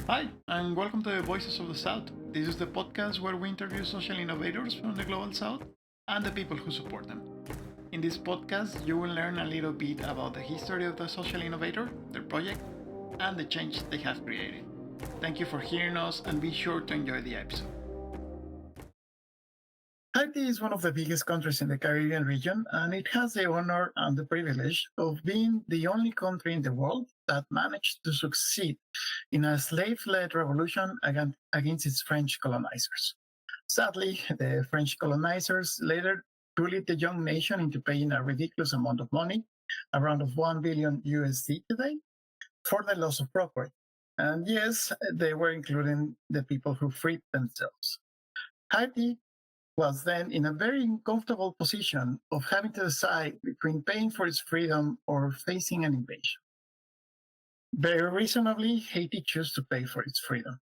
Hi, and welcome to the Voices of the South. This is the podcast where we interview social innovators from the Global South and the people who support them. In this podcast, you will learn a little bit about the history of the social innovator, their project, and the change they have created. Thank you for hearing us and be sure to enjoy the episode. Haiti is one of the biggest countries in the Caribbean region, and it has the honor and the privilege of being the only country in the world that managed to succeed in a slave-led revolution against its French colonizers. Sadly, the French colonizers later bullied the young nation into paying a ridiculous amount of money, around of 1 billion USD today, for the loss of property. And yes, they were including the people who freed themselves. Haiti was then in a very uncomfortable position of having to decide between paying for its freedom or facing an invasion. Very reasonably, Haiti chose to pay for its freedom.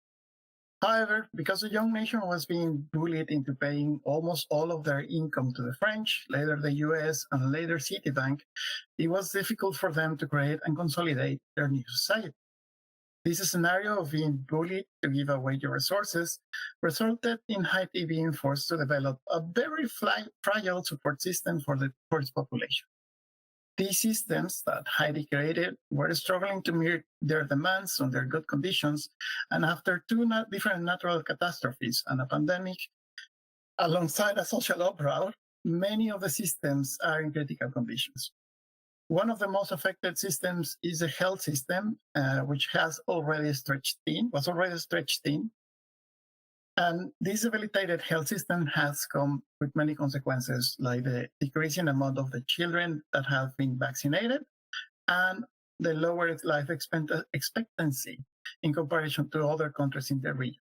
However, because the young nation was being bullied into paying almost all of their income to the French, later the US, and later Citibank, it was difficult for them to create and consolidate their new society. This scenario of being bullied to give away your resources resulted in Haiti being forced to develop a very fragile support system for its population. These systems that Haiti created were struggling to meet their demands under good conditions, and after two different natural catastrophes and a pandemic, alongside a social uproar, many of the systems are in critical conditions. One of the most affected systems is the health system, which was already stretched thin. And this debilitated health system has come with many consequences, like the decreasing amount of the children that have been vaccinated and the lowered life expectancy in comparison to other countries in the region.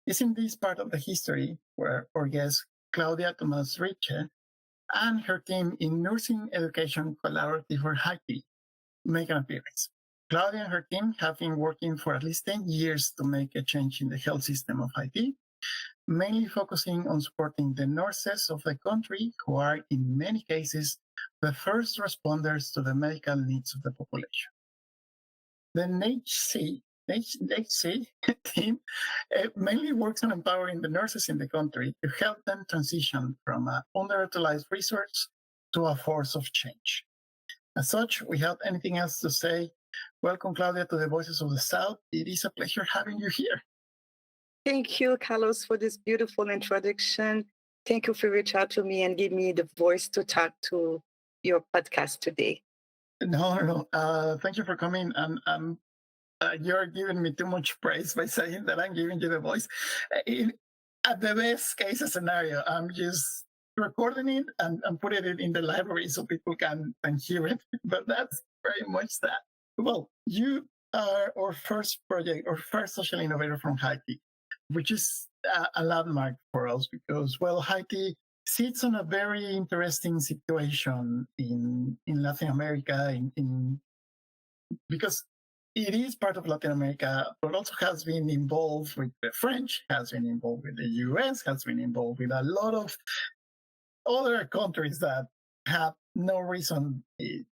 It's in this part of the history where our guest, Claudia Thomas Riche, and her team in Nursing Education Collaborative for Haiti make an appearance. Claudia and her team have been working for at least 10 years to make a change in the health system of Haiti, mainly focusing on supporting the nurses of the country, who are in many cases the first responders to the medical needs of the population. The NECH-CIEH team mainly works on empowering the nurses in the country to help them transition from an underutilized resource to a force of change. As such, without anything else to say, welcome, Claudia, to the Voices of the South. It is a pleasure having you here. Thank you, Carlos, for this beautiful introduction. Thank you for reaching out to me and give me the voice to talk to your podcast today. No. Thank you for coming. And you're giving me too much praise by saying that I'm giving you the voice. At the best case scenario, I'm just recording it and putting it in the library so people can hear it. But that's very much that. Well, you are our first project, or first social innovator from Haiti, which is a landmark for us because, well, Haiti sits on a very interesting situation in Latin America, because it is part of Latin America, but also has been involved with the French, has been involved with the US, has been involved with a lot of other countries that have no reason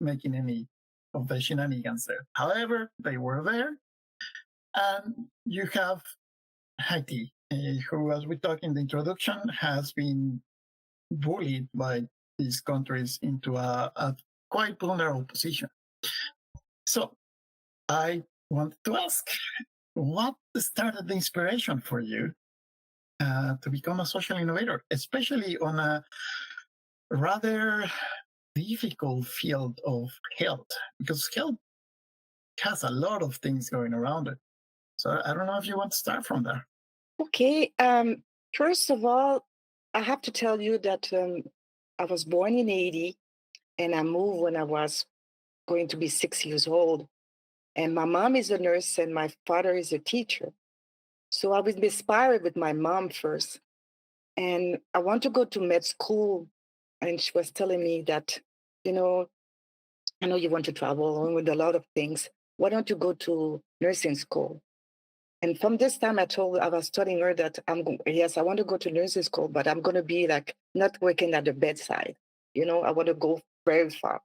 making any of the shenanigans there. However, they were there. And you have Haiti, who, as we talked in the introduction, has been bullied by these countries into a quite vulnerable position. So I wanted to ask, what started the inspiration for you to become a social innovator, especially on a rather difficult field of health? Because health has a lot of things going around it. So I don't know if you want to start from there. Okay. First of all, I have to tell you that I was born in Haiti and I moved when I was going to be 6 years old. And my mom is a nurse and my father is a teacher. So I was inspired with my mom first. And I want to go to med school. And she was telling me that, I know you want to travel with a lot of things. Why don't you go to nursing school? And from this time, I was telling her that yes, I want to go to nursing school, but I'm going to be like not working at the bedside. I want to go very far.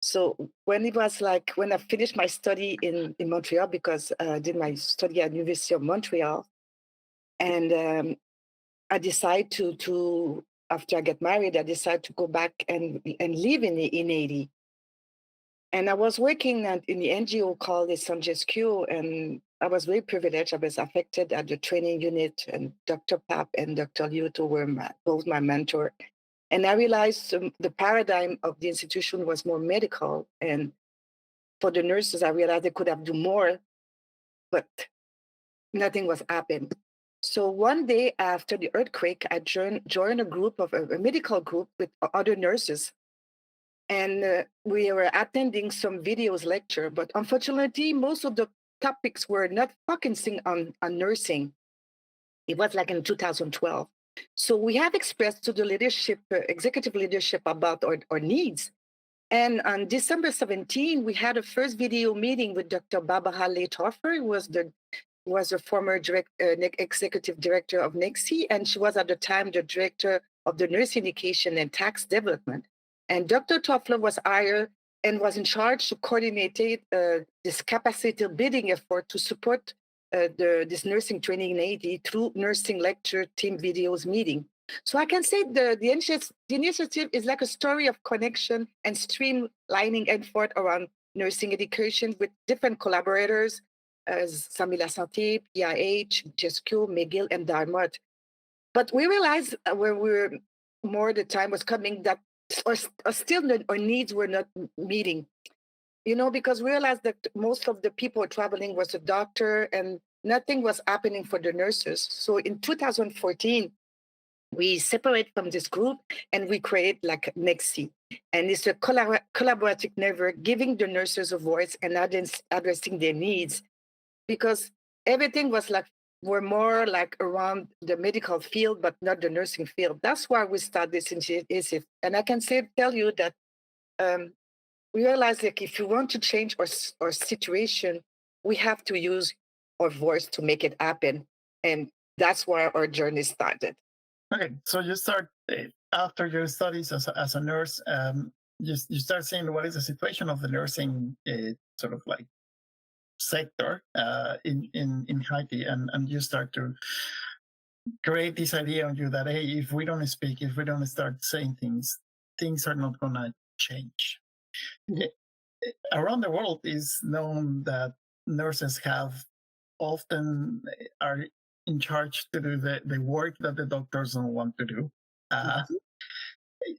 So when it was like, when I finished my study in Montreal, because I did my study at University of Montreal, and I decided to after I get married, I decided to go back and live in Haiti. And I was working in the NGO called the NECH-CIEH, and I was very privileged. I was affected at the training unit, and Dr. Pap and Dr. Liuto were both my mentor. And I realized the paradigm of the institution was more medical. And for the nurses, I realized they could have done more, but nothing was happening. So one day after the earthquake, I joined a group of a medical group with other nurses, and we were attending some videos lecture. But unfortunately, most of the topics were not focusing on nursing. It was like in 2012. So we have expressed to the leadership, executive leadership, about our needs. And on December 17, we had a first video meeting with Dr. Barbara Leithofer, who was a former executive director of NECH-CIEH, and she was at the time the director of the Nurse Education and Tax Development. And Dr. Toffler was hired and was in charge to coordinate this capacity building effort to support this nursing training in Haiti through nursing lecture team videos meeting. So I can say the initiative is like a story of connection and streamlining effort around nursing education with different collaborators, as Sami La Santé, PIH, GESCO, McGill, and Dartmouth. But we realized when the time was coming that still our needs were not meeting, because we realized that most of the people traveling was a doctor and nothing was happening for the nurses. So in 2014, we separate from this group and we create like NECH-CIEH. And it's a collaborative network giving the nurses a voice and addressing their needs, because everything were more like around the medical field, but not the nursing field. That's why we started this initiative. And I can tell you that we realized, like, if you want to change our situation, we have to use our voice to make it happen. And that's where our journey started. Okay, so you start after your studies as a nurse. You start seeing what is the situation of the nursing sort of like sector in Haiti, and you start to create this idea on you that, hey, if we don't speak, if we don't start saying things are not gonna change. Around the world is known that nurses often are in charge to do the work that the doctors don't want to do.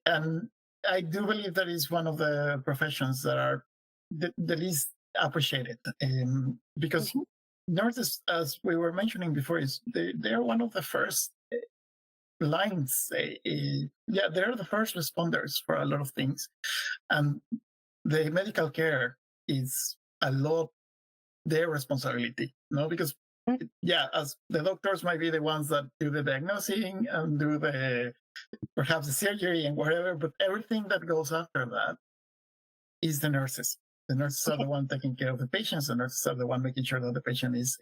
And I do believe that is one of the professions that are the least appreciated, because nurses, as we were mentioning before, they're one of the first lines. They're the first responders for a lot of things, and the medical care is a lot their responsibility, no? Because as the doctors might be the ones that do the diagnosing and do perhaps the surgery and whatever, but everything that goes after that is the nurses. The nurses are the one taking care of the patients. The nurses are the one making sure that the patient is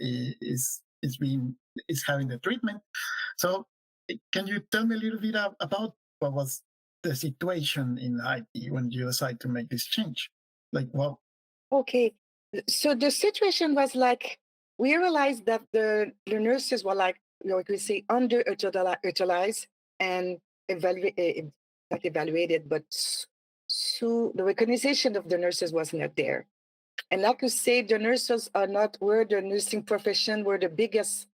having the treatment. So, can you tell me a little bit about what was the situation in Haiti when you decided to make this change? Okay, so the situation was like, we realized that the nurses were like we say underutilized and not evaluated, but so the recognition of the nurses was not there. And like you say, the nurses were the nursing profession, were the biggest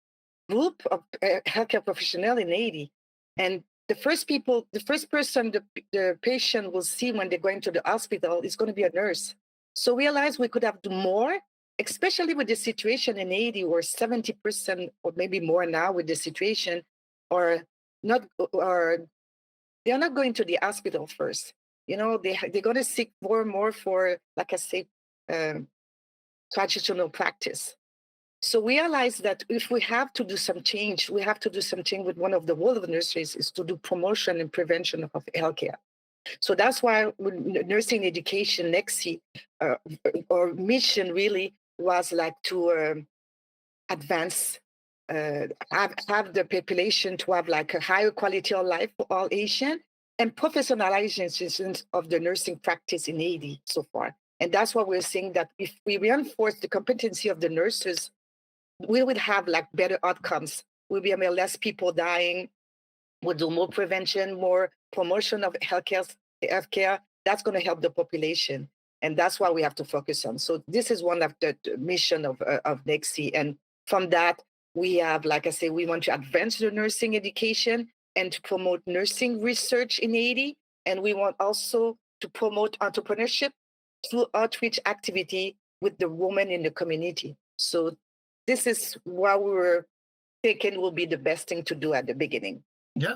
group of healthcare professionals in Haiti. And the first person the patient will see when they're going to the hospital is going to be a nurse. So we realized we could have done more, especially with the situation in Haiti, where 70% or maybe more now with the situation, or they're not going to the hospital first. They're going to seek more and more for, like I say, traditional practice. So we realized that if we have to do some change, we have to do something with one of the role of nurses is to do promotion and prevention of healthcare. So that's why nursing education, NECH-CIEH, our mission really was like to advance, have the population to have like a higher quality of life for all Asians, and professionalization of the nursing practice in Haiti so far. And that's what we're saying, that if we reinforce the competency of the nurses, we would have like better outcomes. We'll be less people dying. We'll do more prevention, more promotion of healthcare. That's going to help the population, and that's what we have to focus on. So this is one of the mission of NECH-CIEH, and from that we have, like I say, we want to advance the nursing education and to promote nursing research in Haiti, and we want also to promote entrepreneurship through outreach activity with the women in the community. So this is what we were thinking will be the best thing to do at the beginning. Yeah,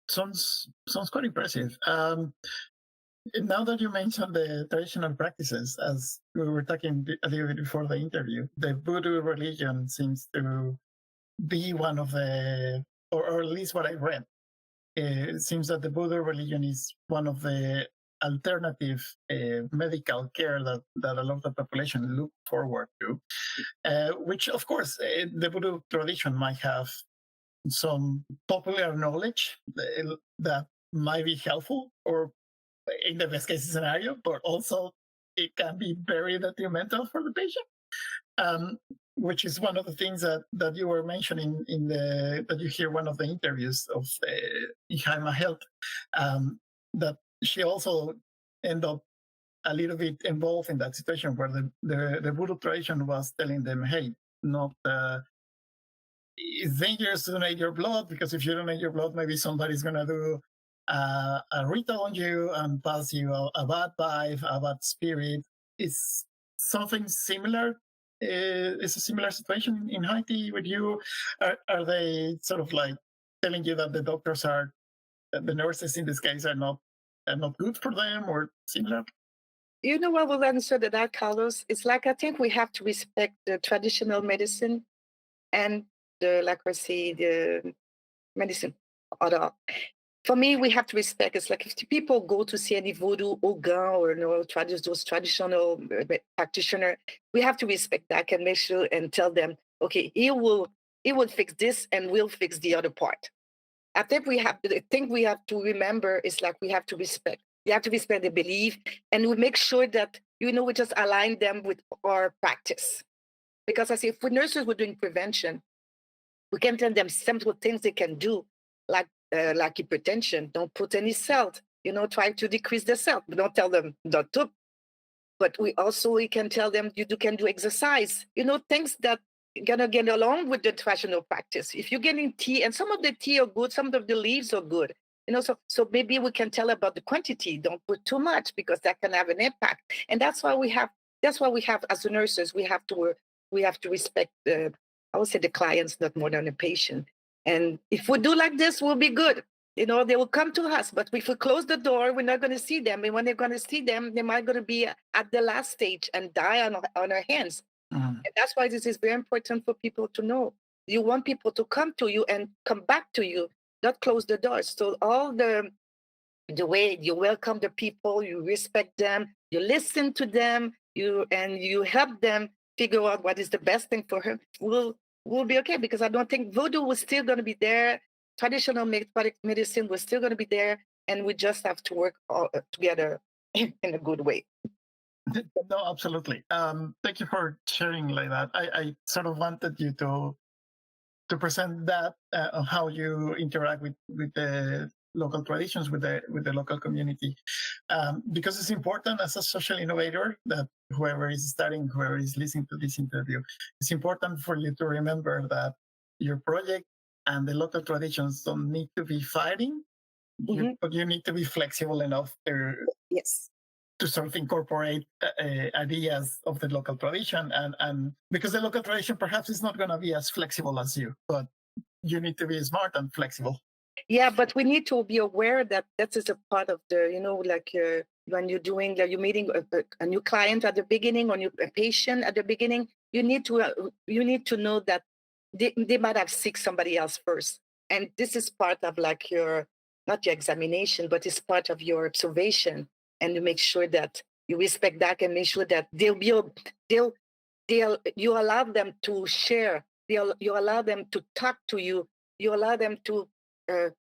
sounds quite impressive. Now that you mentioned the traditional practices, as we were talking a little bit before the interview, the voodoo religion seems to be one of the, or at least what I read, it seems that the voodoo religion is one of the alternative medical care that a lot of the population look forward to, which of course the voodoo tradition might have some popular knowledge that might be helpful, or in the best case scenario, but also it can be very detrimental for the patient. Which is one of the things that you were mentioning in that you hear one of the interviews of Jaima Health, that she also ended up a little bit involved in that situation where the voodoo tradition was telling them, hey, not it's dangerous to donate your blood, because if you donate your blood, maybe somebody's going to do a ritual on you and pass you a bad vibe, a bad spirit. Is something similar? Is a similar situation in Haiti with you? Are they sort of like telling you that the doctors are, the nurses in this case, are not good for them, or similar? You know what will answer to that, Carlos? It's like, I think we have to respect the traditional medicine and the, like I say, the medicine. For me, we have to respect. It's like if the people go to see any voodoo Ogan or those traditional practitioner, we have to respect that and make sure and tell them, okay, he will fix this and we'll fix the other part. I think we have to remember is like we have to respect. You have to respect the belief, and we make sure that we just align them with our practice. Because I say, if nurses were doing prevention, we can tell them simple things they can do, like hypertension. Don't put any salt. Try to decrease the salt. We don't tell them not to. But we can tell them you can do exercise. Things that gonna get along with the traditional practice. If you're getting tea, and some of the tea are good, some of the leaves are good. So maybe we can tell about the quantity. Don't put too much, because that can have an impact. And that's why we have as the nurses, we have to respect I would say the clients, not more than the patient. And if we do like this, we'll be good. They will come to us. But if we close the door, we're not going to see them. And when they're going to see them, they might going to be at the last stage and die on our hands. Mm. And that's why this is very important for people to know. You want people to come to you and come back to you, not close the doors. So all the way you welcome the people, you respect them, you listen to them, you help them figure out what is the best thing for her, we'll be okay. Because I don't think voodoo was still going to be there. Traditional medicine was still going to be there, and we just have to work all together in a good way. No, absolutely. Thank you for sharing like that. I sort of wanted you to present that on how you interact with the local traditions, with the local community, because it's important as a social innovator that whoever is studying, whoever is listening to this interview, it's important for you to remember that your project and the local traditions don't need to be fighting, but you need to be flexible enough Yes. to sort of incorporate ideas of the local tradition, and because the local tradition perhaps is not going to be as flexible as you, but you need to be smart and flexible. Yeah, but we need to be aware that is a part of the, like when you're doing, you're meeting a new client at the beginning, or a patient at the beginning, you need to know that they might have sick somebody else first. And this is part of like not your examination, but it's part of your observation. And you make sure that you respect that and make sure that you allow them to share, you allow them to talk to you, you allow them to,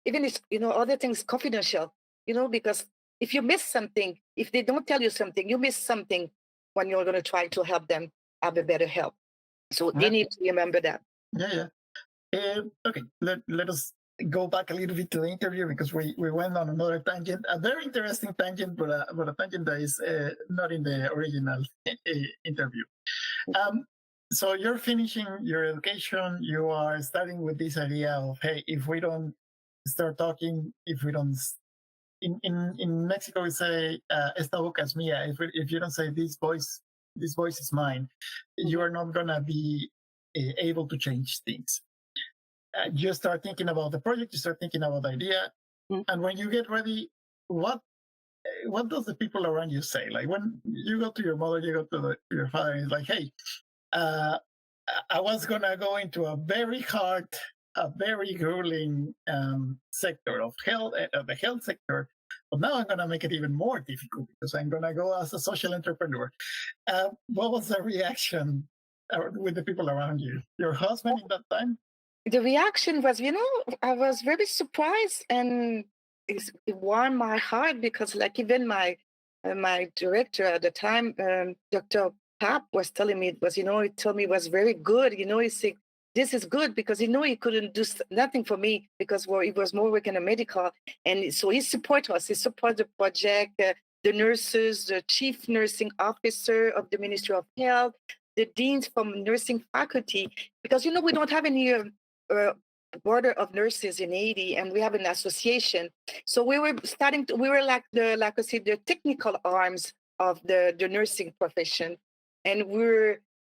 even if, other things confidential, because if you miss something, if they don't tell you something, you miss something when you're going to try to help them have a better help. So they Yeah, need to remember that. yeah. Okay, let us go back a little bit to the interview because we went on another tangent, a very interesting tangent, but a tangent that is not in the original interview. So you're finishing your education. You are starting with this idea of, hey, if we don't start talking, if we don't, in Mexico we say, "Esta boca es mía." If you don't say this voice is mine, you are not gonna be able to change things. You start thinking about the project, you start thinking about the idea, and when you get ready, what does the people around you say? Like when you go to your mother, you go to your father, and it's like, hey, I was gonna go into a very hard, a very grueling sector of health, the health sector, but now I'm gonna make it even more difficult because I'm gonna go as a social entrepreneur. What was the reaction with the people around you? Your husband in that time? The reaction was, I was very surprised, and it warmed my heart because, like, even my director at the time, Dr. Pap, was telling me it was, he told me it was very good. He said, this is good because he couldn't do nothing for me because he was more working in medical, and so he support us. He support the project, the nurses, the chief nursing officer of the Ministry of Health, the deans from nursing faculty, because we don't have any border of nurses in Haiti, and we have an association. So we were like I said, the technical arms of the nursing profession, and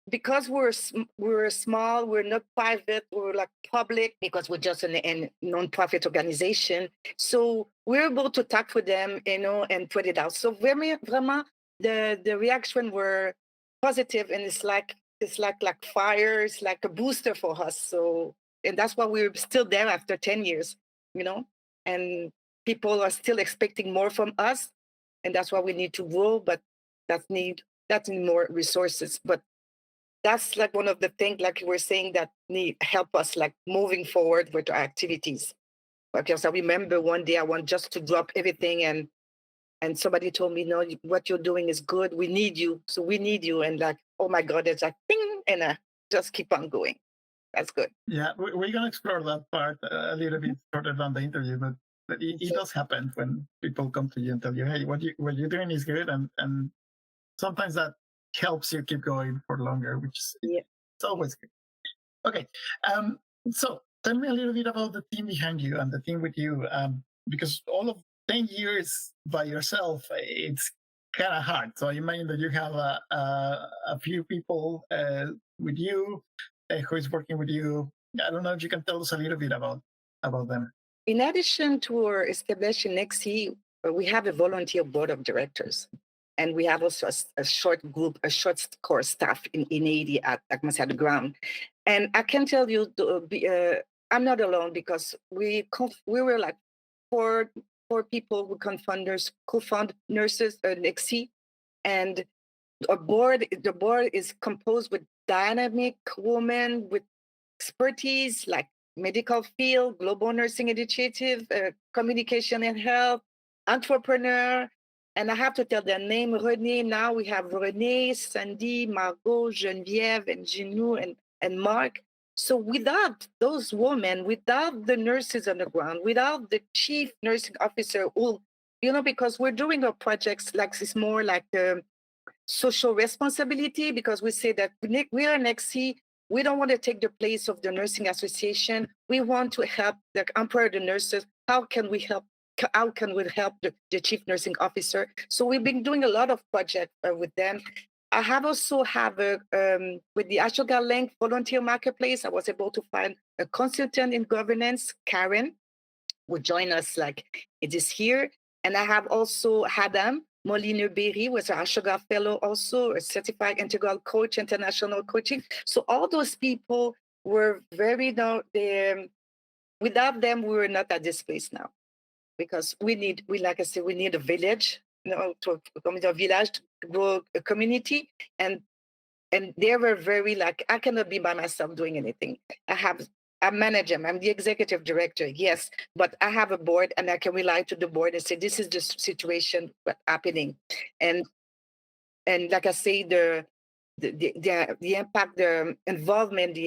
because we're small, we're not private, we're like public because we're just a non-profit organization. So we're able to talk with them, and put it out. So vraiment, the reaction were positive, and it's like fire. It's like a booster for us. So, and that's why we're still there after 10 years, and people are still expecting more from us, and that's why we need to grow, but that's need more resources. But that's like one of the things, like you were saying, that need help us like moving forward with our activities. Because I remember one day I want just to drop everything, and somebody told me, no, what you're doing is good. We need you. So we need you. And like, oh my God, it's like, ping, and just keep on going. That's good. Yeah, we're going to explore that part a little bit further down the interview, but it does happen when people come to you and tell you, hey, what you're doing is good, and sometimes that helps you keep going for longer, which is it's always good. Okay, so tell me a little bit about the team behind you and the team with you, because all of 10 years by yourself, it's kind of hard. So I imagine that you have a few people with you who is working with you. I don't know if you can tell us a little bit about them. In addition to our establishing NECH-CIEH, we have a volunteer board of directors. And we have also a short core staff in Haiti at the ground. And I can tell you, I'm not alone because we were like four people who co-found nurses, NECH-CIEH, and the board is composed with dynamic women with expertise like medical field, global nursing initiative, communication and health, entrepreneur. And I have to tell their name, Renee. Now we have Renee, Sandy, Margot, Geneviève, and Jinou, and Mark. So without those women, without the nurses on the ground, without the chief nursing officer, who, because we're doing our projects like it's more like social responsibility, because we say that we are NECH-CIEH. We don't want to take the place of the nursing association. We want to help, like, empower the nurses. How can we help? How can we help the chief nursing officer? So we've been doing a lot of projects with them. I have also with the Ashoga Link volunteer marketplace, I was able to find a consultant in governance, Karen, who joined us like this year. And I have also Adam Moliner-Berry, was an Ashoga fellow, also a certified integral coach, international coaching. So all those people were without them, we were not at this place now, because like I said, we need a village, to come to a village to grow a community. And they were very like, I cannot be by myself doing anything. I I manage them. I'm the executive director, yes, but I have a board, and I can rely to the board and say, this is the situation what's happening. And like I say, the impact, the involvement,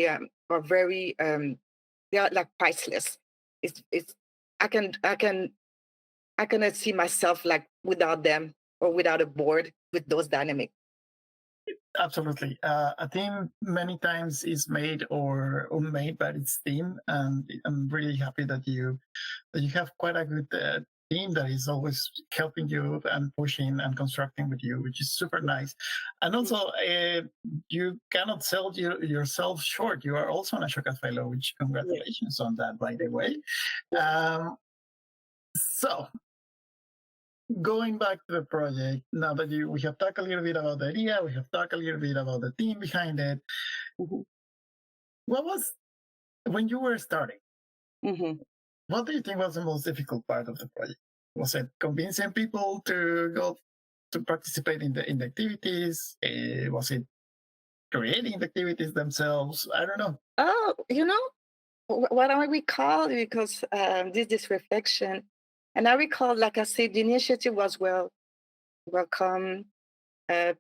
are very they are like priceless. It's I cannot see myself like without them or without a board with those dynamics. Absolutely. A team many times is made or unmade by its team, and I'm really happy that you have quite a good team that is always helping you and pushing and constructing with you, which is super nice. And also, you cannot sell yourself short. You are also an Ashoka Fellow, which congratulations on that, by the way. So, going back to the project, now that we have talked a little bit about the idea, we have talked a little bit about the team behind it. What was, when you were starting, what do you think was the most difficult part of the project? Was it convincing people to go to participate in the activities? Was it creating the activities themselves? I don't know. Oh, what I recall, because this reflection, and I recall, like I said, the initiative was welcome.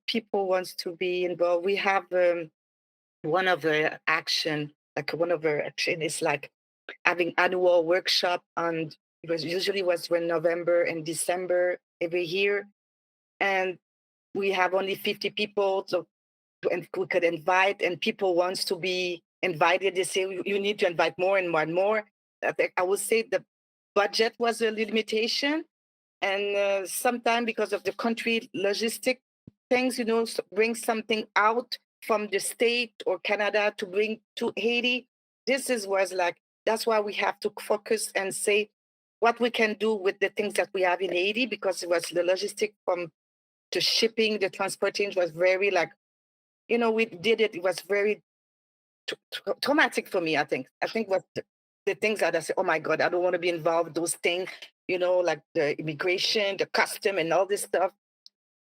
People wants to be involved. We have one of the action, is like having annual workshop, and it was usually was when November and December every year, and we have only 50 people, so and we could invite, and people wants to be invited. They say you need to invite more and more and more. I would say the budget was a limitation, and sometimes because of the country logistic things, bring something out from the state or Canada to bring to Haiti. Was like, that's why we have to focus and say what we can do with the things that we have in Haiti, because it was the logistic from the shipping, the transporting was very like, we did it. It was very traumatic for me. I think what the things that I say, oh my God, I don't want to be involved. Those things, like the immigration, the custom, and all this stuff.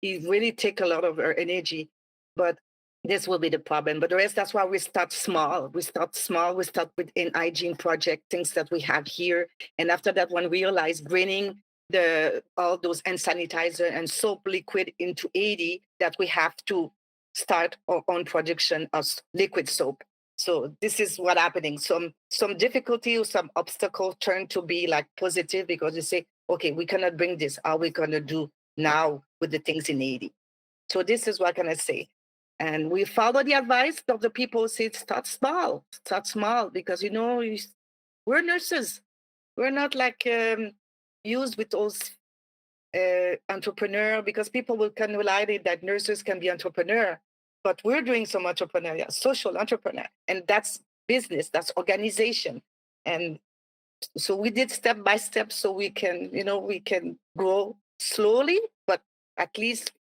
It really take a lot of our energy, but this will be the problem. But the rest, that's why we start small. We start small. We start with an hygiene project, things that we have here, and after that, when we realize bringing all those hand sanitizer and soap liquid into Haiti, that we have to start our own production of liquid soap. So this is what happening. Some difficulty or some obstacle turn to be like positive, because you say, okay, we cannot bring this. How are we gonna do now with the things in Haiti? So this is what can I say. And we follow the advice of the people who say start small, because we're nurses. We're not like used with those entrepreneur, because people can rely that nurses can be entrepreneur, but we're doing some entrepreneurial, social entrepreneur, and that's business, that's organization. And so we did step by step, so we can grow slowly, but at least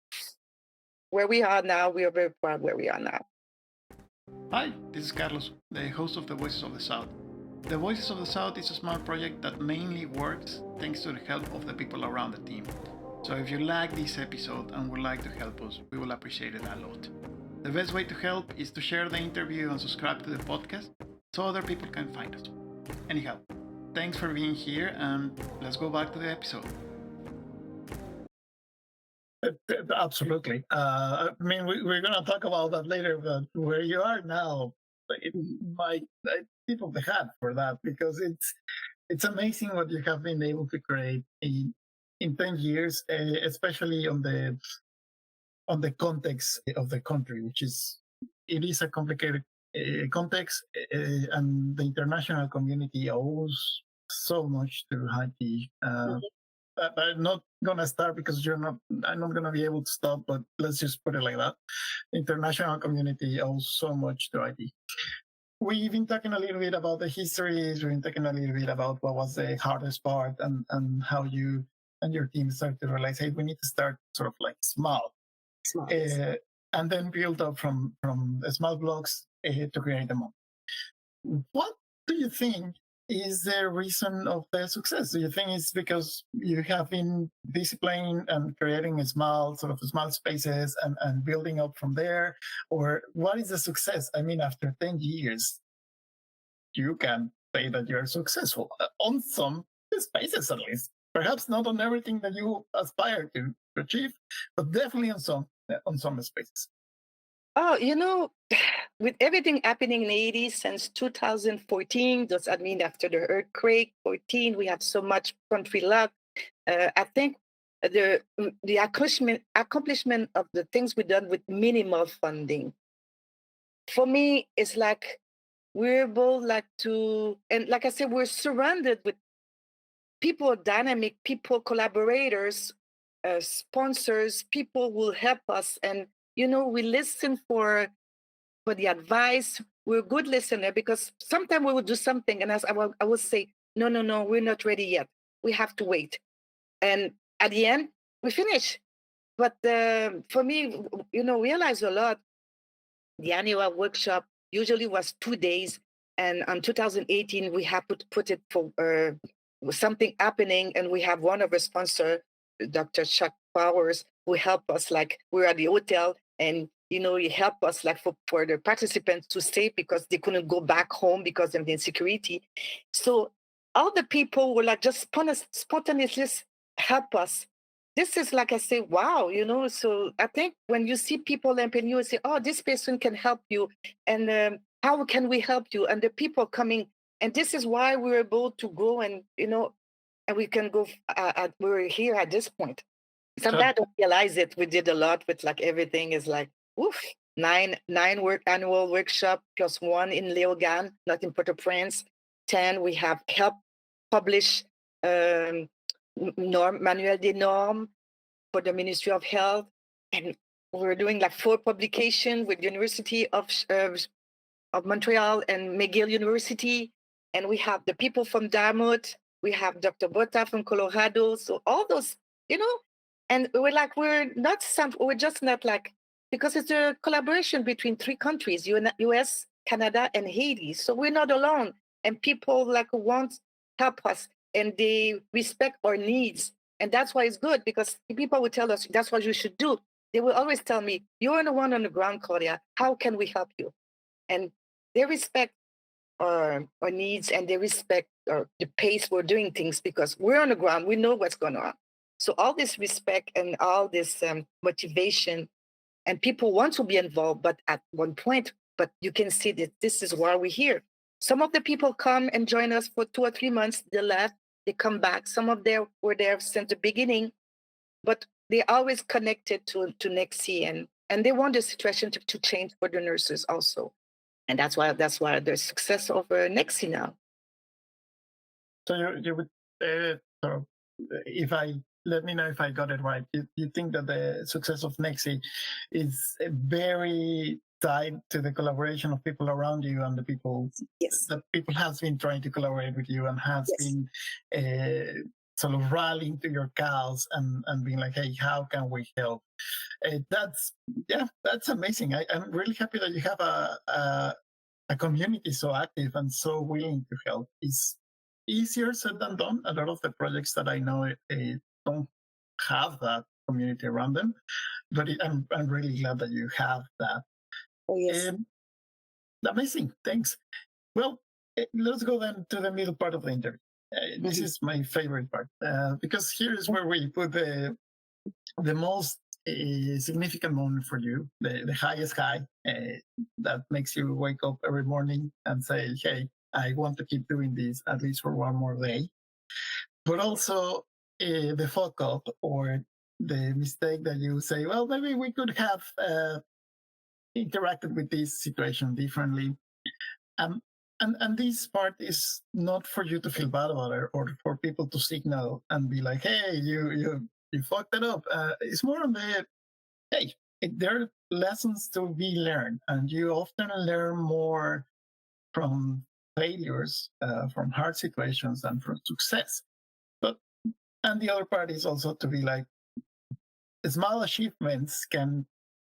where we are now, we are very proud where we are now. Hi, this is Carlos, the host of the Voices of the South. The Voices of the South is a small project that mainly works thanks to the help of the people around the team. So if you like this episode and would like to help us, we will appreciate it a lot. The best way to help is to share the interview and subscribe to the podcast so other people can find us. Anyhow, thanks for being here, and let's go back to the episode. Absolutely. I mean, we're going to talk about that later, but where you are now, I tip of the hat for that, because it's amazing what you have been able to create in 10 years, especially on the context of the country, which is a complicated context, and the international community owes so much to Haiti. I'm not gonna start because I'm not gonna be able to stop, but let's just put it like that. The international community owes so much to Haiti. We've been talking a little bit about the histories. We've been talking a little bit about what was the hardest part, and how you and your team started to realize, hey, we need to start sort of like small. And then build up from small blocks to create them all. What do you think is the reason of the success? Do you think it's because you have been disciplined and creating small spaces and building up from there? Or what is the success? I mean, after 10 years, you can say that you're successful on some spaces, at least. Perhaps not on everything that you aspire to achieve, but definitely on some spaces. Oh, with everything happening in Haiti since 2014, does that mean after the earthquake 14, we have so much country luck? I think the accomplishment of the things we've done with minimal funding, for me, is like we're able like to, and like I said, we're surrounded with people, dynamic people, collaborators, sponsors, people will help us, and we listen for the advice. We're a good listener because sometimes we will do something, and as I will say, no, no, no, we're not ready yet. We have to wait, and at the end, we finish. But for me, realize a lot. The annual workshop usually was 2 days, and on 2018 we have put it for something happening, and we have one of our sponsor, Dr. Chuck Powers, who help us. Like we're at the hotel, and he helped us like for the participants to stay because they couldn't go back home because of the insecurity. So all the people were like just spontaneously help us. This is like I say, wow, So I think when you see people and you say, oh, this person can help you, and how can we help you? And the people coming, and this is why we're able to go, and and we can go. We're here at this point. Sometimes I don't realize it. We did a lot with like everything is like, oof, nine annual workshop plus one in Leogan, not in Port-au-Prince. 10 we have helped publish manuel des normes for the Ministry of Health, and we're doing like 4 publications with University of Montreal and McGill University, and we have the people from Dartmouth. We have Dr. Botta from Colorado. So all those, and we're just not like, because it's a collaboration between 3 countries, US, Canada, and Haiti. So we're not alone. And people like want help us, and they respect our needs. And that's why it's good, because people will tell us that's what you should do. They will always tell me, you're the one on the ground, Claudia. How can we help you? And they respect our needs, and they respect the pace we're doing things, because we're on the ground. We know what's going on. So all this respect and all this motivation, and people want to be involved, but at one point, but you can see that this is why we're here. Some of the people come and join us for 2 or 3 months. They left, they come back. Some of them were there since the beginning, but they always connected to NECH-CIEH, and they want the situation to change for the nurses also. And that's why there's success over NECH-CIEH now. So you would, so if I let me know if I got it right. You think that the success of NECH-CIEH is very tied to the collaboration of people around you and the people Yes. that people has been trying to collaborate with you and has been sort of rallying to your cause and being like, hey, how can we help? That's amazing. I'm really happy that you have a community so active and so willing to help. It's easier said than done. A lot of the projects that I know don't have that community around them, but I'm really glad that you have that. Oh, yes. Amazing. Thanks. Well, let's go then to the middle part of the interview. This is my favorite part because here is where we put the most significant moment for you, the highest high that makes you wake up every morning and say, hey, I want to keep doing this at least for one more day. But also the fuck up or the mistake that you say, well, maybe we could have interacted with this situation differently. And this part is not for you to feel bad about it or for people to signal and be like, hey, you fucked it up. It's more on the, hey, there are lessons to be learned, and you often learn more from failures, from hard situations, than from success. And the other part is also to be like, small achievements can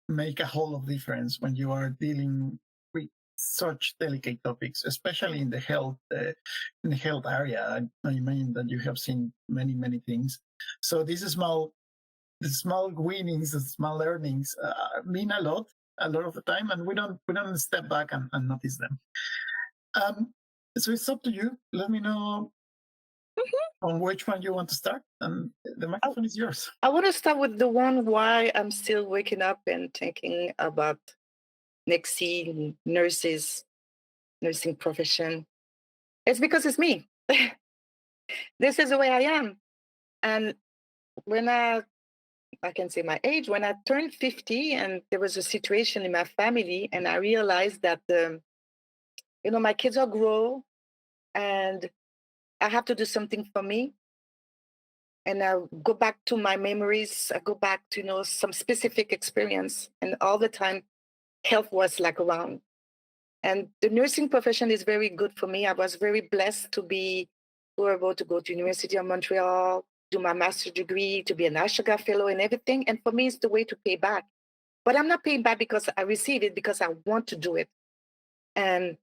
make a whole of difference when you are dealing with such delicate topics, especially in the health area. I imagine that you have seen many things. So these small winnings, the small learnings mean a lot of the time, and we don't step back and notice them. So it's up to you. Let me know on which one you want to start, and the microphone is yours. I want to start with the one why I'm still waking up and thinking about NECH-CIEH, nurses, nursing profession. It's because it's me. This is the way I am. And when I can say my age, when I turned 50 and there was a situation in my family and I realized that, my kids are grown and I have to do something for me. And I go back to my memories. I go back to, some specific experience. And all the time, health was like around. And the nursing profession is very good for me. I was very blessed to be able to go to University of Montreal, do my master's degree, to be an Ashoka fellow and everything. And for me, it's the way to pay back. But I'm not paying back because I receive it, because I want to do it. And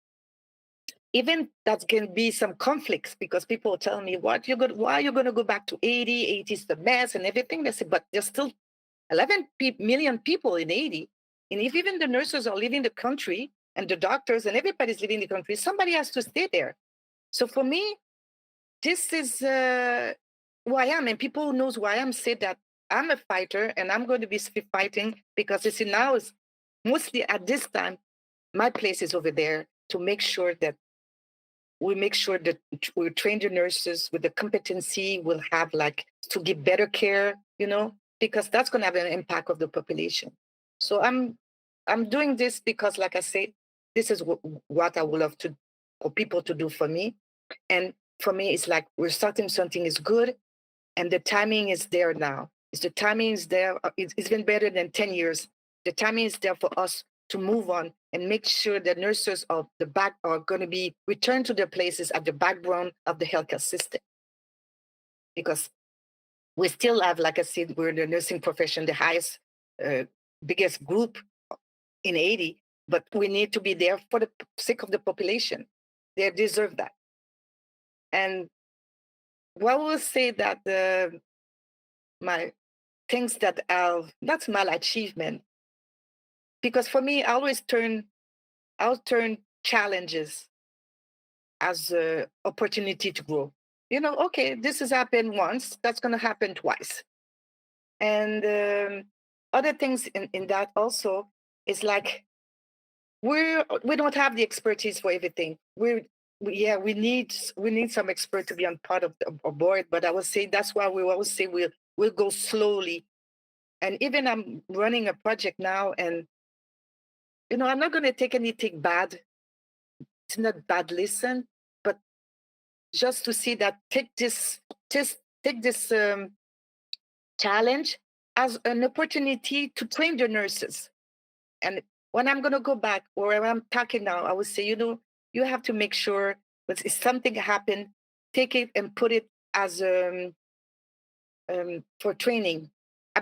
even that can be some conflicts because people tell me, why are you going to go back to 80? 80 is the mess and everything. They say, but there's still 11 million people in Haiti. And if even the nurses are leaving the country and the doctors and everybody's leaving the country, somebody has to stay there. So for me, this is who I am. And people who knows who I am say that I'm a fighter and I'm going to be fighting because you see now is mostly at this time, my place is over there to make sure that we train the nurses with the competency, we'll have like to give better care, because that's going to have an impact of the population. So I'm doing this because, like I said, this is what I would love to for people to do for me. And for me, it's like we're starting something is good, and the timing is there now. The timing is there. It's been better than 10 years. The timing is there for us to move on and make sure that nurses of the back are going to be returned to their places at the backbone of the healthcare system. Because we still have, like I said, we're in the nursing profession, the highest, biggest group in Haiti, but we need to be there for the sake of the population. They deserve that. And what will say that my things that are, that's my achievement. Because for me, I'll turn challenges as an opportunity to grow. Okay, this has happened once, that's going to happen twice. And other things in that also is like we don't have the expertise for everything. We need some expert to be on part of the board. But I would say that's why we always say we'll go slowly. And even I'm running a project now, and I'm not going to take anything bad. It's not bad listen, but just to see that take this challenge as an opportunity to train the nurses. And when I'm going to go back or when I'm talking now, I would say, you have to make sure that if something happened, take it and put it as for training.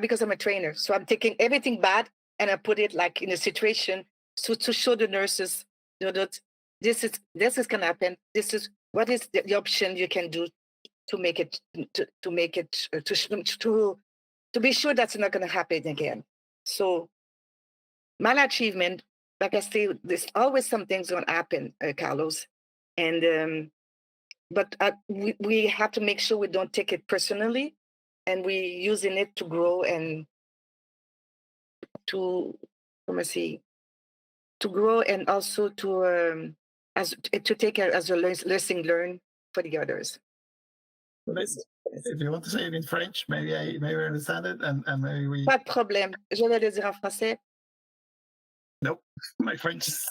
Because I'm a trainer, so I'm taking everything bad and I put it like in a situation to show the nurses, that this is going to happen. This is what is the option you can do to make it to be sure that's not going to happen again. So my achievement, like I say, there's always some things going to happen, Carlos, and but we have to make sure we don't take it personally, and we using it to grow and to to grow, and also to take it as a lesson learned for the others. If you want to say it in French, maybe I understand it, and maybe we. Pas de problème. Je vais le dire en français. Nope, my French is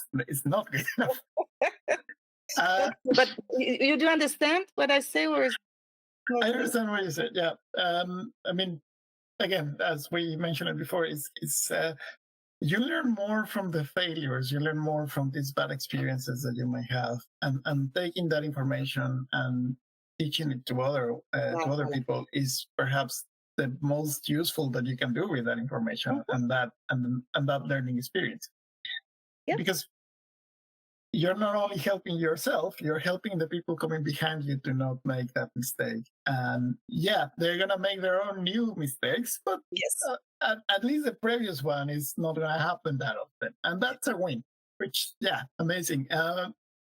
not good enough. But you do understand what I say, or is I understand what you said. Yeah, I mean, again, as we mentioned it before, it's you learn more from the failures. You learn more from these bad experiences that you may have, and taking that information and teaching it to other people is perhaps the most useful that you can do with that information and that learning experience. Yeah. Because you're not only helping yourself, you're helping the people coming behind you to not make that mistake. And yeah, they're going to make their own new mistakes, but yes, at least the previous one is not going to happen that often. And that's a win, which, yeah, amazing.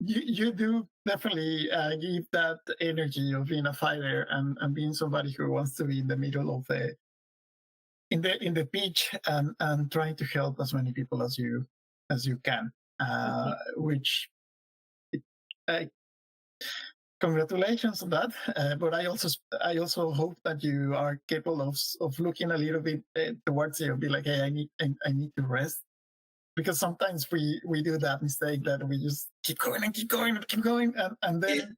you do definitely give that energy of being a fighter and being somebody who wants to be in the middle of the in the pitch and trying to help as many people as you can. Which uh, congratulations on that. But I also hope that you are capable of looking a little bit towards it and be like, hey, I need to rest, because sometimes we do that mistake that we just keep going and keep going and keep going, and then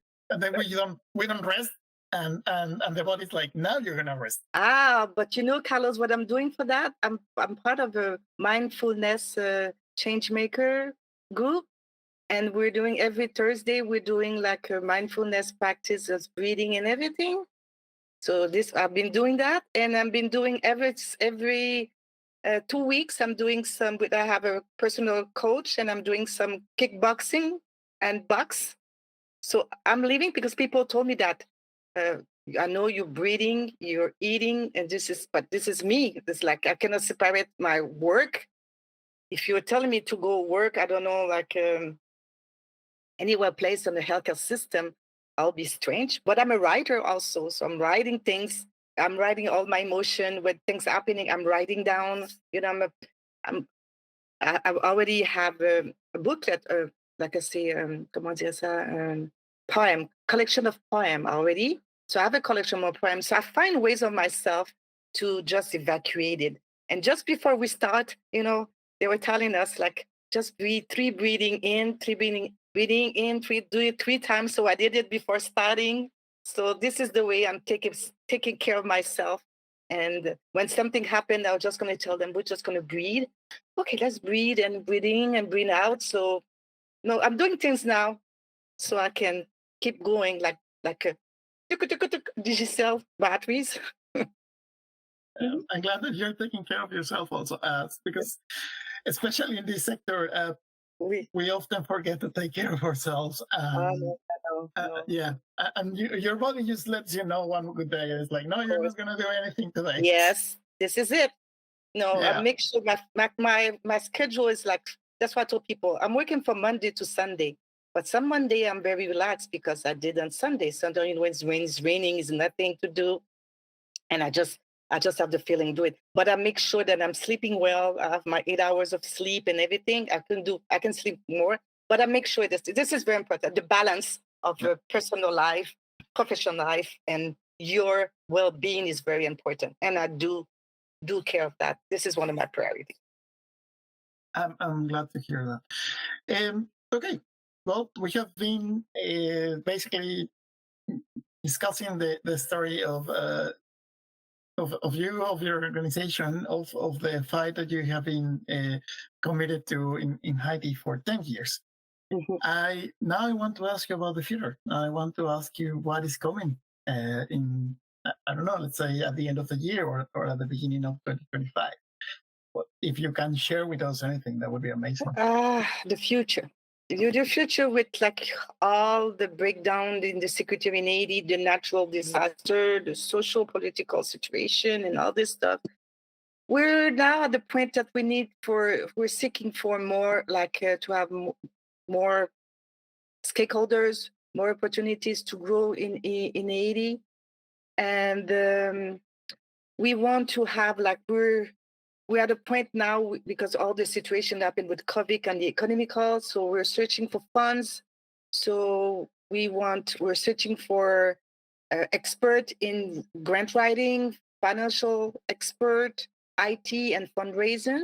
we don't rest, and the body's like, now you're gonna rest. But you know, Carlos, what I'm doing for that? I'm part of a mindfulness change maker group, and we're doing every Thursday. We're doing like a mindfulness practice of breathing and everything. So this I've been doing that, and I've been doing every 2 weeks. I'm doing some. I have a personal coach, and I'm doing some kickboxing and box. So I'm leaving because people told me that I know you're breathing, you're eating, and but this is me. It's like I cannot separate my work. If you're telling me to go work, I don't know, like anywhere placed in the healthcare system, I'll be strange. But I'm a writer also, so I'm writing things. I'm writing all my emotion when things happening. I'm writing down. You know, I'm I already have a booklet, like I say, comment dire ça, poem, collection of poem already. So I have a collection of poems. So I find ways of myself to just evacuate it. And just before we start, they were telling us like just breathe, three breathing in, three breathing in, do it 3 times. So I did it before starting. So this is the way I'm taking care of myself. And when something happened, I was just going to tell them, we're just going to breathe. Okay, let's breathe and breathe in and breathe out. So no, I'm doing things now so I can keep going like a digital batteries. I'm glad that you're taking care of yourself also, because especially in this sector, Oui. we often forget to take care of ourselves. No. Yeah, and your body just lets you know one good day. It's like, no, Of you're course. not gonna do anything today. Yes, this is it. No, I Yeah. make sure my schedule is like, that's what I told people. I'm working from Monday to Sunday. But some Monday I'm very relaxed because I did on Sunday. Sunday when it's raining is nothing to do. And I just have the feeling do it. But I make sure that I'm sleeping well. I have my 8 hours of sleep and everything. I can sleep more. But I make sure this is very important. The balance of your personal life, professional life, and your well-being is very important. And I do care of that. This is one of my priorities. I'm glad to hear that. Okay, well, we have been basically discussing the story of you, of your organization, of the fight that you have been committed to in Haiti for 10 years. I want to ask you about the future. I want to ask you what is coming in, I don't know, let's say at the end of the year or at the beginning of 2025. If you can share with us anything, that would be amazing. The future. The future with like all the breakdown in the security in Haiti, the natural disaster, the social political situation, and all this stuff. We're now at the point that we're seeking for more, like to have more stakeholders, more opportunities to grow in Haiti, and we want to have like we're at a point now because all the situation happened with COVID and the economical. So we're searching for funds. So we're searching for expert in grant writing, financial expert, IT, and fundraising.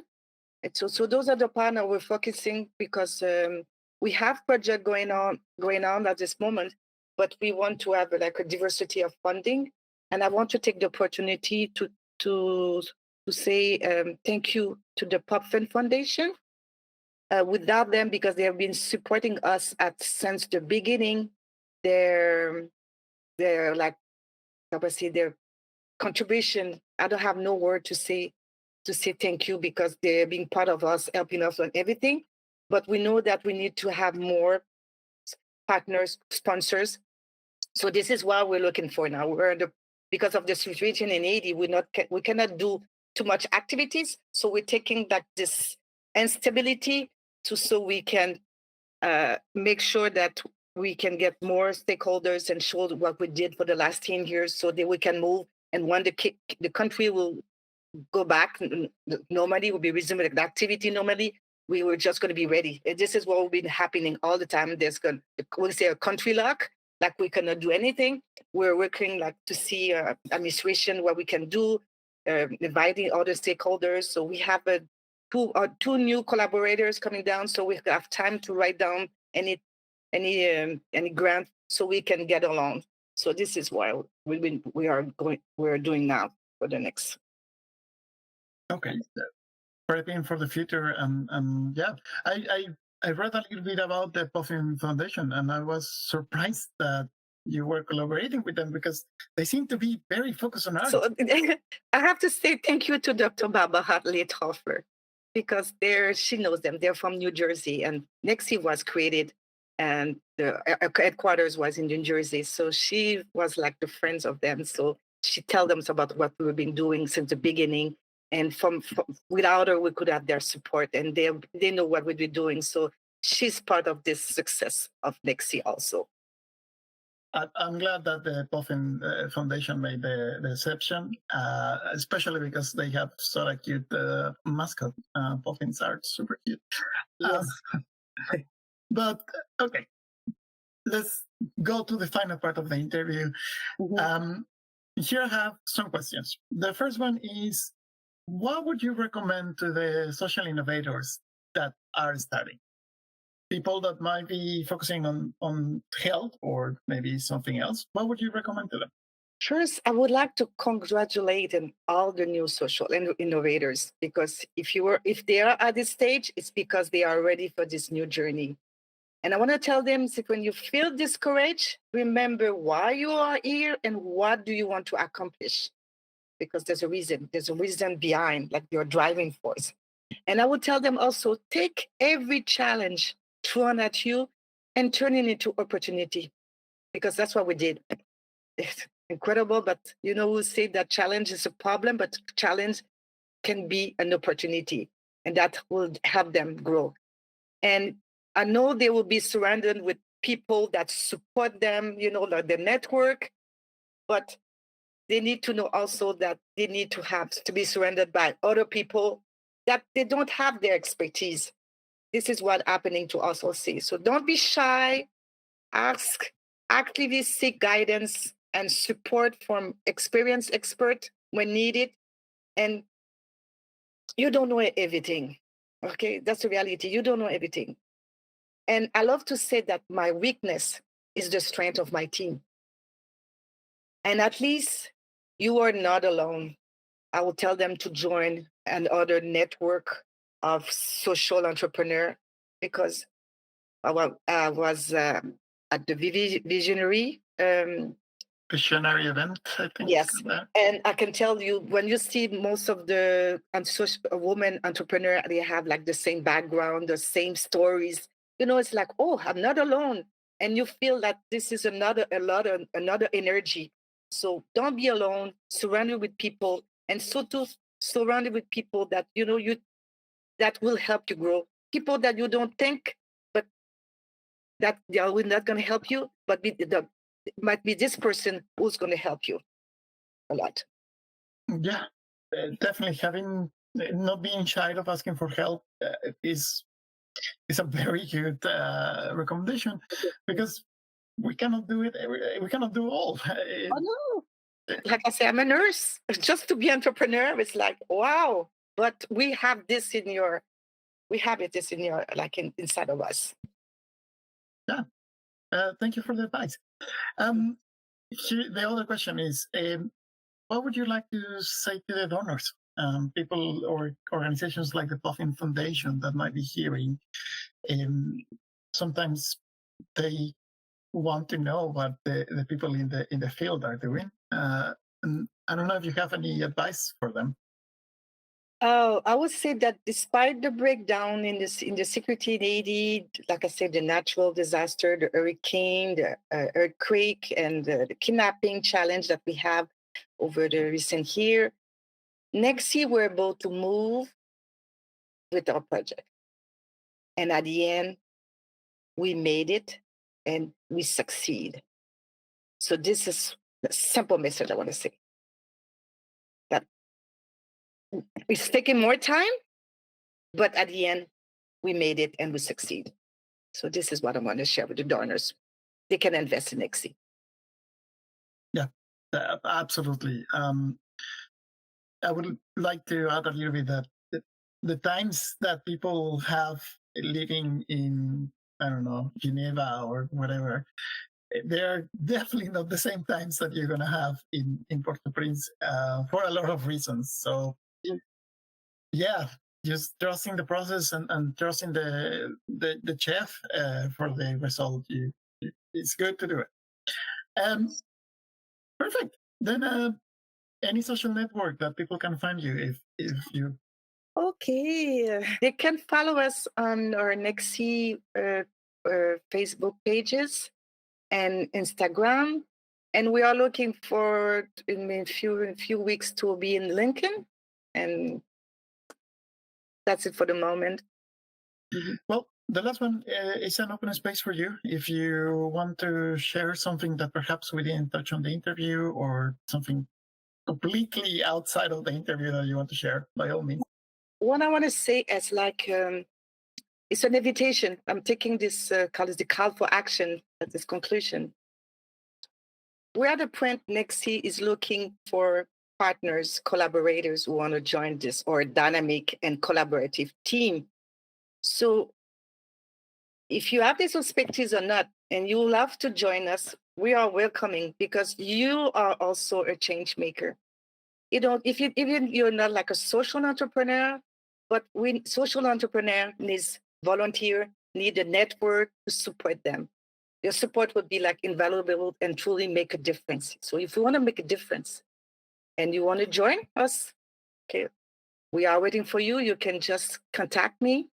And so those are the partners we're focusing because we have project going on at this moment, but we want to have like a diversity of funding. And I want to take the opportunity to say thank you to the PopFund Foundation. Without them, because they have been supporting us since the beginning, their like obviously their contribution. I don't have no word to say thank you because they're being part of us, helping us on everything. But we know that we need to have more partners, sponsors. So this is what we're looking for now. Because of the situation in Haiti, we cannot do too much activities. So we're taking like this instability so we can make sure that we can get more stakeholders and show what we did for the last 10 years so that we can move. And when the country will go back normally, will be resuming the activity normally, we were just going to be ready. And this is what will be happening all the time. There's going to, we'll say, a country lock, like we cannot do anything. We're working like to see administration, what we can do, inviting other stakeholders. So we have two new collaborators coming down, so we have time to write down any grant so we can get along. So this is why we're doing now for the next. Okay, prepping for the future, and yeah, I read a little bit about the Puffin Foundation, and I was surprised that you were collaborating with them because they seem to be very focused on art. So I have to say thank you to Dr. Barbara Leithofer, because she knows them. They're from New Jersey, and NECH-CIEH was created, and the headquarters was in New Jersey. So she was like the friends of them. So she tell them about what we've been doing since the beginning. And from without her, we could have their support, and they know what we've been doing. So she's part of this success of NECH-CIEH also. I'm glad that the Puffin Foundation made the exception, especially because they have such a cute mascot. Puffins are super cute. Yes. But okay, let's go to the final part of the interview. Mm-hmm. Here I have some questions. The first one is, what would you recommend to the social innovators that are starting? People that might be focusing on health or maybe something else, what would you recommend to them? First, I would like to congratulate all the new social innovators, because if they are at this stage, it's because they are ready for this new journey. And I want to tell them that when you feel discouraged, remember why you are here and what do you want to accomplish, because there's a reason behind, like your driving force. And I would tell them also, take every challenge thrown at you and turn it into opportunity, because that's what we did. It's incredible, but we say that challenge is a problem, but challenge can be an opportunity, and that will help them grow. And I know they will be surrounded with people that support them, like the network, but they need to know also that they need to be surrounded by other people that they don't have their expertise. This is what's happening to us also. So don't be shy. Ask, actively seek guidance and support from experienced experts when needed. And you don't know everything. Okay, that's the reality. You don't know everything. And I love to say that my weakness is the strength of my team. And at least you are not alone. I will tell them to join another network of social entrepreneur, because I was at the visionary. Visionary event, I think. Yes, and I can tell you, when you see most of the women entrepreneur, they have like the same background, the same stories. It's like, oh, I'm not alone, and you feel that this is another energy. So don't be alone. Surrounded with people, and so too surrounded with people that that will help you grow. People that you don't think, but that they are not going to help you, but it might be this person who's going to help you a lot. Yeah, definitely having not being shy of asking for help is a very good recommendation, because we cannot do it. We cannot do all. Oh no! Like I say, I'm a nurse. Just to be entrepreneur, it's like wow. But we have this like inside of us. Yeah. Thank you for the advice. The other question is, what would you like to say to the donors, people or organizations like the Puffin Foundation that might be hearing? Sometimes they want to know what the people in the field are doing. And I don't know if you have any advice for them. Oh, I would say that despite the breakdown in the security in Haiti, like I said, the natural disaster, the hurricane, the earthquake, and the kidnapping challenge that we have over the recent year, NECH-CIEH we're able to move with our project. And at the end, we made it and we succeed. So this is the simple message I want to say. That it's taking more time, but at the end, we made it and we succeed. So this is what I want to share with the donors. They can invest in NECH-CIEH. Yeah, absolutely. I would like to add a little bit that the times that people have living in, I don't know, Geneva or whatever, they're definitely not the same times that you're going to have in Port-au-Prince for a lot of reasons. So, yeah, just trusting the process and trusting the chef for the result. It's good to do it. Perfect. Then any social network that people can find you if you. Okay, they can follow us on our NECH-CIEH Facebook pages and Instagram, and we are looking forward in a few weeks to be in Lincoln, and that's it for the moment. Well, the last one is an open space for you. If you want to share something that perhaps we didn't touch on the interview or something completely outside of the interview that you want to share, by all means. What I want to say is like, it's an invitation. I'm taking this call as the call for action at this conclusion. We're at the point NECH-CIEH is looking for partners, collaborators who want to join this or dynamic and collaborative team. So if you have these perspectives or not, and you love to join us, we are welcoming because you are also a change maker. You know, even you're not like a social entrepreneur, but social entrepreneur needs volunteer, need a network to support them. Your support would be like invaluable and truly make a difference. So if you want to make a difference and you want to join us, okay, we are waiting for you. You can just contact me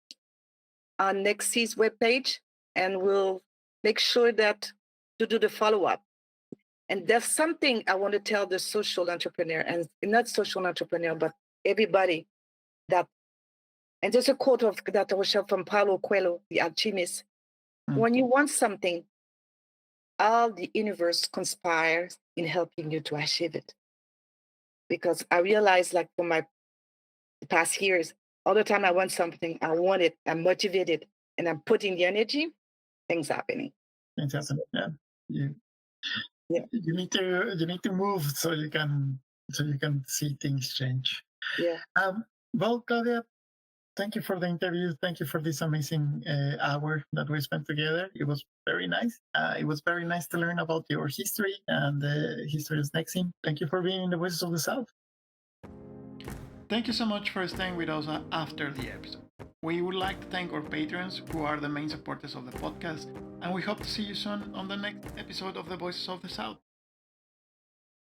on NECH-CIEH's webpage, and we'll make sure that to do the follow-up. And there's something I want to tell the social entrepreneur, and not social entrepreneur, but everybody that, and there's a quote of that I was shared from Paulo Coelho, the alchemist. When you want something, all the universe conspires in helping you to achieve it. Because I realized, like, for my past years, all the time I want something, I want it, I'm motivated, and I'm putting the energy, things happening. Fantastic. Yeah. You need to move so you can see things change. Yeah. Well, Claudia, thank you for the interview. Thank you for this amazing hour that we spent together. It was very nice. It was very nice to learn about your history and the history of NECH-CIEH. Thank you for being in the Voices of the South. Thank you so much for staying with us after the episode. We would like to thank our patrons who are the main supporters of the podcast, and we hope to see you soon on the next episode of the Voices of the South.